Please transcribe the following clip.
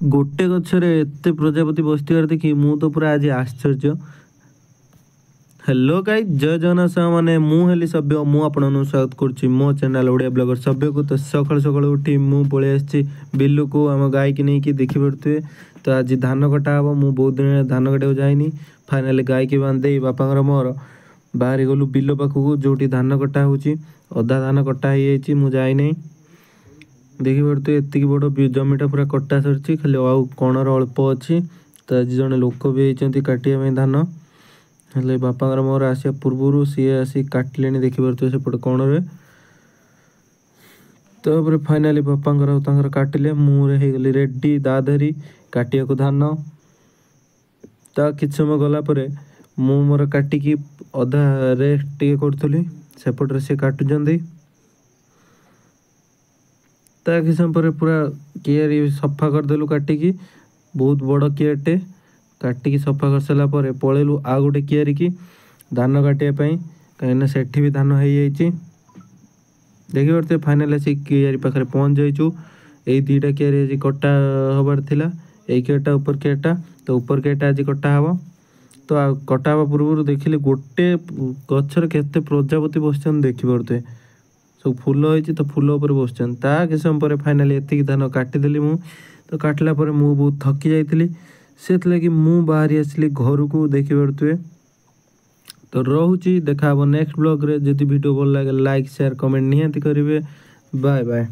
गोटे गछरे एते प्रजापति बसथिबार देखि मु तो पूरा आज आश्चर्य। हेलो गाइस, जय जगन्नाथ साह माने मु हेली सभ्य मु आपन स्वागत करछि मो चैनल ओडिया ब्लॉगर सभ्य को। तो सकाळ सकाळ उठी मु पळे आछि बिल्लू को हम गाय की नहीं कि देखि पड़थुए। तो आज धान कटा हबो, मु बहुत दिन धान कटाऊ जाइनी। फाइनली गाय की बांधे बापांगर मोर बाहरी गलु बिल्लो पाखु जोटी धान कटा होछि। अधा धान कटा हो जाइछि, मु जाई नहीं। देखि पड़थुए एतिकी बड़ जमीटा पूरा कटा सरछि, खाली आउ कोणर अल्प अछि। तो आज जने लोक भी होइछन्ति काटिया में धान। हेले बापांगर मोर आसिया पूर्वरु सी आसी काटलेनी, देखि पड़थुए सेपट कोणरे। तो फाइनाली बापांगर तांगर काटिले, मु रे गली रेडी दा धरी काटिया को धान। ता किछ समय गला परे मु मोर काटिकी अधा रेस्ट टिके करथुली, सेपट रे से काटुजंदी। ता किछ समय परे पूरा कियारी सफा कर देलु काटिकी, बहुत बड़ कियारटे काटिकी सफा कर सला परे पळेलु आ गोटे कियारी की धान काटिया पई, काइना सेठी भी धान हेई जाइछि। देखि परते फाइनल से कियारी पाखरे पहुंच जाइछु। एई दीटा कियारी आज कटा हबार थिला, एई कियारटा ऊपर कियारटा। तो ऊपर कियारटा आज कटा हबो। तो कटा हबा पूर्व देखिले गोटे गछर केते प्रजापति बसछन, देखि परते सब फूल होइछि। तो फूल ऊपर बसछन। ता के समय परे फाइनली एतिकी धान काटि देली मु। तो काटला परे मु बहुत थकी जाइतिली, सेत लगी मु बाहरी आसली घर को। देखि परतुए तो रहुची, देखा हबो नेक्स्ट ब्लॉग रे। जदि वीडियो भल लागे लाइक शेयर कमेंट निहाती करिवे। Bye bye.